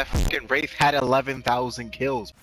fucking Wraith had 11,000 kills.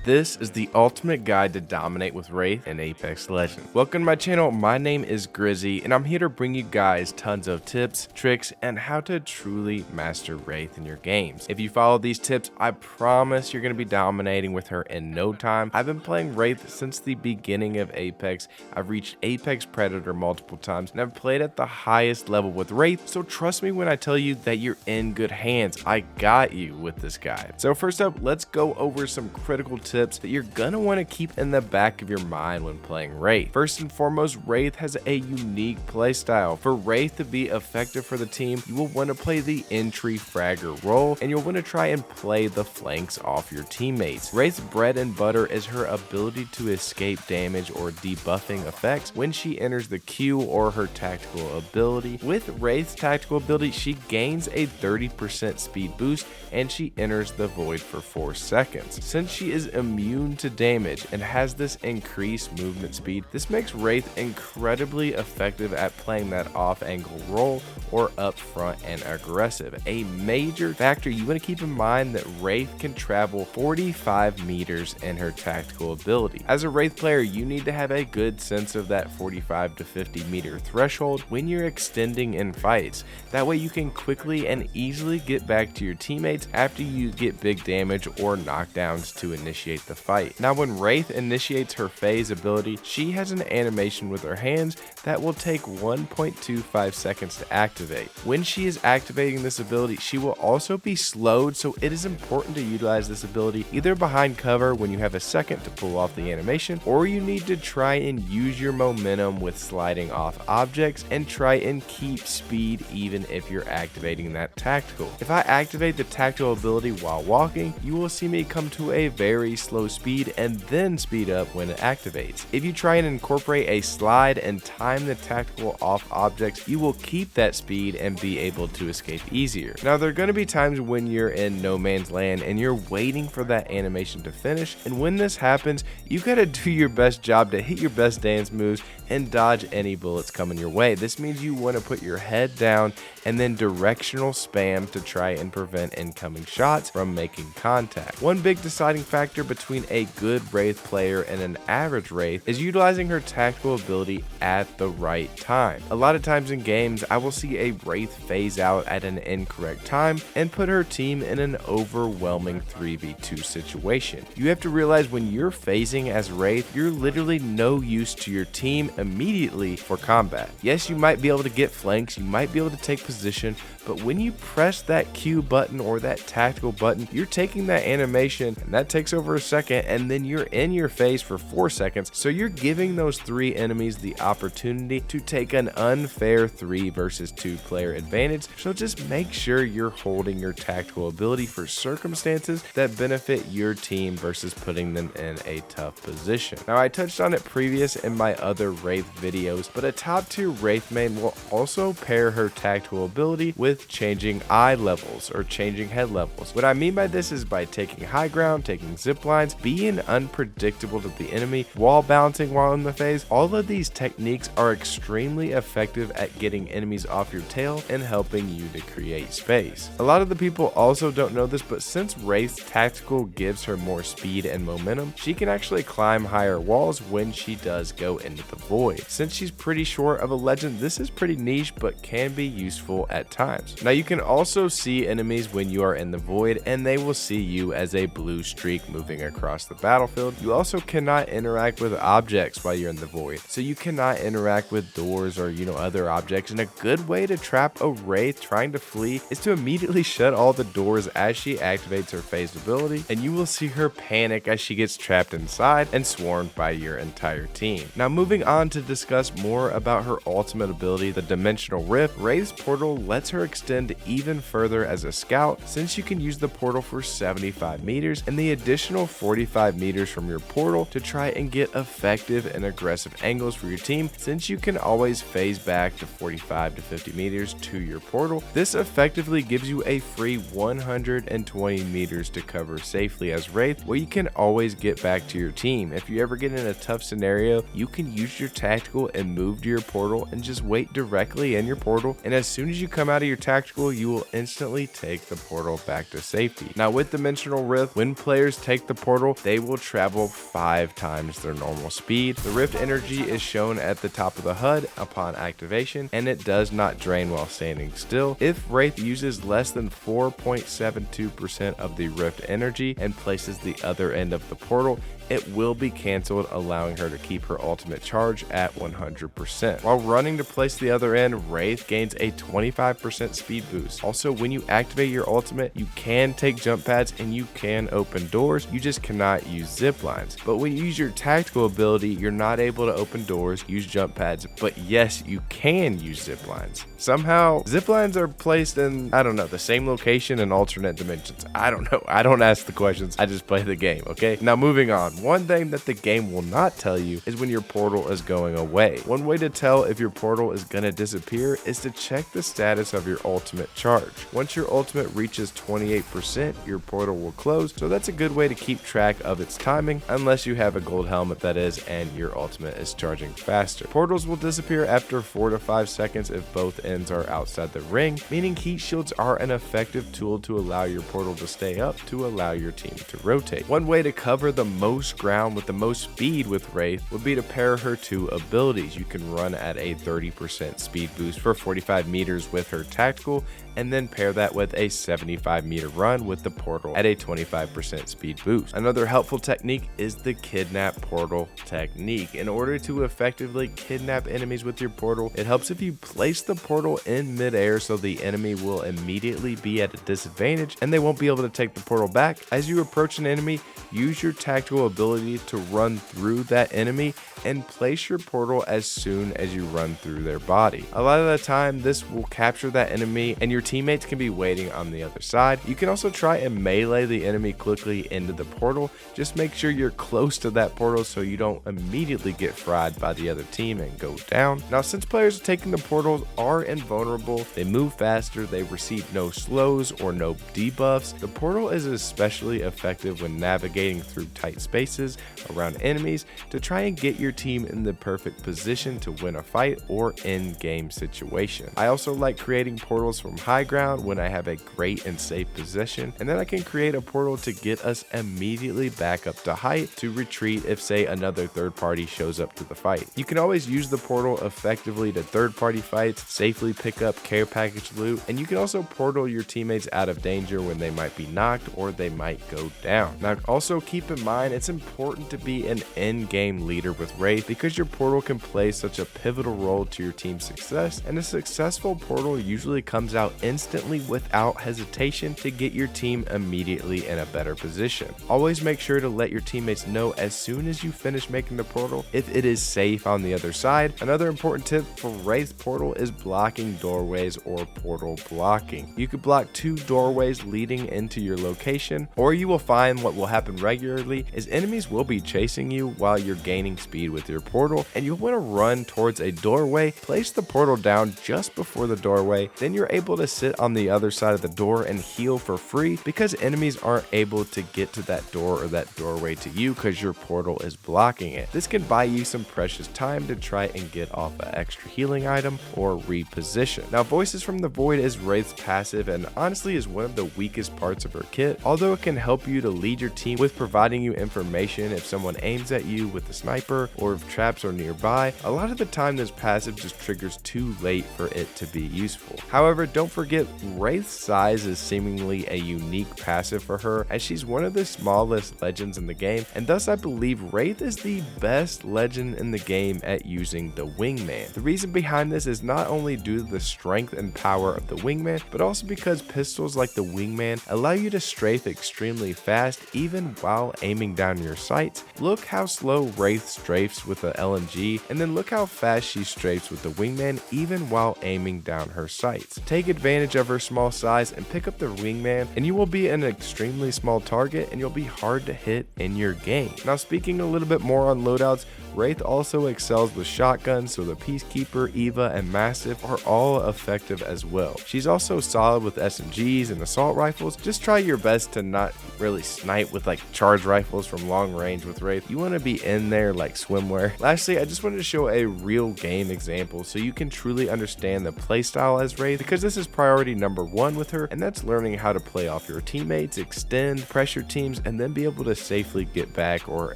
This is the ultimate guide to dominate with Wraith and Apex Legends. Welcome to my channel, my name is Grizzy, and I'm here to bring you guys tons of tips, tricks, and how to truly master Wraith in your games. If you follow these tips, I promise you're going to be dominating with her in no time. I've been playing Wraith since the beginning of Apex. I've reached Apex Predator multiple times, and I've played at the highest level with Wraith, so trust me when I tell you that you're in good hands. I got you with this guide. So first up, let's go over some critical tips that you're gonna want to keep in the back of your mind when playing Wraith. First and foremost, Wraith has a unique playstyle. For Wraith to be effective for the team, you will want to play the entry fragger role, and you'll want to try and play the flanks off your teammates. Wraith's bread and butter is her ability to escape damage or debuffing effects when she enters the queue or her tactical ability. With Wraith's tactical ability, she gains a 30% speed boost and she enters the void for 4 seconds. Since she is immune to damage and has this increased movement speed, this makes Wraith incredibly effective at playing that off-angle role or up front and aggressive. A major factor you want to keep in mind that Wraith can travel 45 meters in her tactical ability. As a Wraith player, you need to have a good sense of that 45 to 50 meter threshold when you're extending in fights. That way you can quickly and easily get back to your teammates after you get big damage or knockdowns to initiate the fight. Now when Wraith initiates her phase ability, she has an animation with her hands that will take 1.25 seconds to activate. When she is activating this ability, she will also be slowed, so it is important to utilize this ability either behind cover when you have a second to pull off the animation, or you need to try and use your momentum with sliding off objects and try and keep speed even if you're activating that tactical. If I activate the tactical ability while walking, you will see me come to a very slow speed and then speed up when it activates. If you try and incorporate a slide and time the tactical off objects, you will keep that speed and be able to escape easier. Now there are going to be times when you're in no man's land and you're waiting for that animation to finish, and when this happens, you gotta do your best job to hit your best dance moves and dodge any bullets coming your way. This means you want to put your head down and then directional spam to try and prevent incoming shots from making contact. One big deciding factor between a good Wraith player and an average Wraith is utilizing her tactical ability at the right time. A lot of times in games, I will see a Wraith phase out at an incorrect time and put her team in an overwhelming 3v2 situation. You have to realize when you're phasing as Wraith, you're literally no use to your team immediately for combat. Yes, you might be able to get flanks, you might be able to take position, but when you press that Q button or that tactical button, you're taking that animation and that takes over a second, and then you're in your phase for 4 seconds. So you're giving those 3 enemies the opportunity to take an unfair 3 versus 2 player advantage. So just make sure you're holding your tactical ability for circumstances that benefit your team versus putting them in a tough position. Now I touched on it previous in my other Wraith videos, but a top tier Wraith main will also pair her tactical ability with changing eye levels or changing head levels. What I mean by this is by taking high ground, taking zip lines, being unpredictable to the enemy, wall bouncing while in the phase. All of these techniques are extremely effective at getting enemies off your tail and helping you to create space. A lot of the people also don't know this, but since Wraith's tactical gives her more speed and momentum, she can actually climb higher walls when she does go into the void. Since she's pretty short of a legend, this is pretty niche but can be useful at times. Now you can also see enemies when you are in the void, and they will see you as a blue streak moving across the battlefield. You also cannot interact with objects while you're in the void, so you cannot interact with doors or other objects, and a good way to trap a Wraith trying to flee is to immediately shut all the doors as she activates her phased ability, and you will see her panic as she gets trapped inside and swarmed by your entire team. Now moving on to discuss more about her ultimate ability, the Dimensional Rift. Wraith's portal lets her extend even further as a scout, since you can use the portal for 75 meters and the additional 45 meters from your portal to try and get effective and aggressive angles for your team, since you can always phase back to 45 to 50 meters to your portal. This effectively gives you a free 120 meters to cover safely as Wraith, where you can always get back to your team. If you ever get in a tough scenario, you can use your tactical and move to your portal and just wait directly in your portal, and as soon as you come out of your tactical, you will instantly take the portal back to safety. Now with Dimensional Rift, when players take the portal, they will travel 5 times their normal speed. The Rift energy is shown at the top of the HUD upon activation, and it does not drain while standing still. If Wraith uses less than 4.72% of the Rift energy and places the other end of the portal, it will be cancelled, allowing her to keep her ultimate charge at 100%. While running to place the other end, Wraith gains a 25% speed boost. Also, when you activate your ultimate, you can take jump pads and you can open doors, you just cannot use zip lines. But when you use your tactical ability, you're not able to open doors, use jump pads, but yes, you can use zip lines. Somehow, zip lines are placed in, I don't know, the same location in alternate dimensions. I don't know. I don't ask the questions. I just play the game, okay? Now moving on. One thing that the game will not tell you is when your portal is going away. One way to tell if your portal is going to disappear is to check the status of your ultimate charge. Once your ultimate reaches 28%, your portal will close, so that's a good way to keep track of its timing, unless you have a gold helmet, that is, and your ultimate is charging faster. Portals will disappear after 4 to 5 seconds if both ends are outside the ring, meaning heat shields are an effective tool to allow your portal to stay up to allow your team to rotate. One way to cover the most ground with the most speed with Wraith would be to pair her to abilities. You can run at a 30% speed boost for 45 meters with her tactical, and then pair that with a 75 meter run with the portal at a 25% speed boost. Another helpful technique is the kidnap portal technique. In order to effectively kidnap enemies with your portal, it helps if you place the portal in midair so the enemy will immediately be at a disadvantage and they won't be able to take the portal back. As you approach an enemy, use your tactical ability to run through that enemy and place your portal as soon as you run through their body. A lot of the time, this will capture that enemy and your teammates can be waiting on the other side. You can also try and melee the enemy quickly into the portal. Just make sure you're close to that portal so you don't immediately get fried by the other team and go down. Now, since players taking the portals are invulnerable, they move faster, they receive no slows or no debuffs, the portal is especially effective when navigating through tight spaces around enemies to try and get your team in the perfect position to win a fight or in-game situation. I also like creating portals from high ground when I have a great and safe position, and then I can create a portal to get us immediately back up to height to retreat if, say, another third party shows up to the fight. You can always use the portal effectively to third party fights, safely pick up care package loot, and you can also portal your teammates out of danger when they might be knocked or they might go down. Now also keep in mind, it's important to be an in-game leader with Wraith because your portal can play such a pivotal role to your team's success, and a successful portal usually comes out instantly without hesitation to get your team immediately in a better position. Always make sure to let your teammates know as soon as you finish making the portal if it is safe on the other side. Another important tip for Wraith portal is blocking doorways or portal blocking. You could block 2 doorways leading into your location, or you will find what will happen regularly is enemies will be chasing you while you're gaining speed with your portal, and you'll want to run towards a doorway, place the portal down just before the doorway, then you're able to sit on the other side of the door and heal for free because enemies aren't able to get to that door or that doorway to you because your portal is blocking it. This can buy you some precious time to try and get off an extra healing item or reposition. Now, Voices from the Void is Wraith's passive and honestly is one of the weakest parts of her kit. Although it can help you to lead your team with providing you information if someone aims at you with a sniper or if traps are nearby, a lot of the time this passive just triggers too late for it to be useful. However, don't forget Wraith's size is seemingly a unique passive for her as she's one of the smallest legends in the game, and thus I believe Wraith is the best legend in the game at using the Wingman. The reason behind this is not only due to the strength and power of the Wingman, but also because pistols like the Wingman allow you to strafe extremely fast even while aiming down down your sights. Look how slow Wraith strafes with the LMG, and then look how fast she strafes with the Wingman even while aiming down her sights. Take advantage of her small size and pick up the Wingman, and you will be an extremely small target and you'll be hard to hit in your game. Now, speaking a little bit more on loadouts, Wraith also excels with shotguns, so the Peacekeeper, Eva, and Mastiff are all effective as well. She's also solid with SMGs and assault rifles. Just try your best to not really snipe with like charge rifles from long range with Wraith. You want to be in there like swimwear. Lastly, I just wanted to show a real game example so you can truly understand the playstyle as Wraith, because this is priority number 1 with her, and that's learning how to play off your teammates, extend, pressure teams, and then be able to safely get back or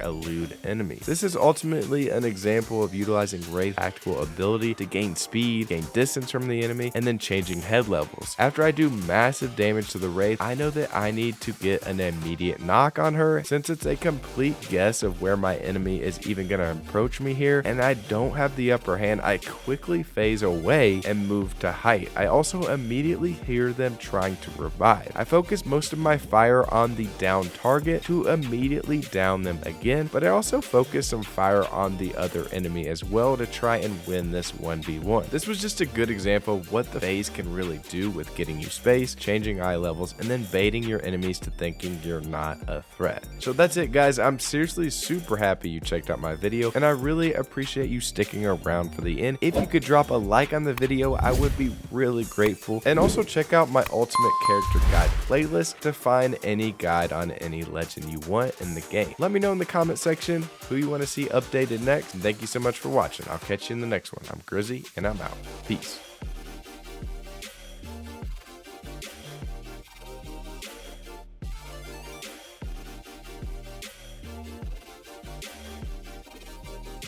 elude enemies. This is ultimately an example of utilizing Wraith's tactical ability to gain speed, gain distance from the enemy, and then changing head levels. After I do massive damage to the Wraith, I know that I need to get an immediate knock on her, since it's a complete guess of where my enemy is even going to approach me here, and I don't have the upper hand. I quickly phase away and move to height. I also immediately hear them trying to revive. I focus most of my fire on the down target to immediately down them again, but I also focus some fire on the other enemy as well to try and win this 1v1. This was just a good example of what the phase can really do with getting you space, changing eye levels, and then baiting your enemies to thinking you're not a threat. So that's it, guys. I'm seriously super happy you checked out my video, and I really appreciate you sticking around for the end. If you could drop a like on the video, I would be really grateful, and also check out my ultimate character guide playlist to find any guide on any legend you want in the game. Let me know in the comment section who you want to see updated next, and thank you so much for watching. I'll catch you in the next one. I'm Grizzy, and I'm out. Peace.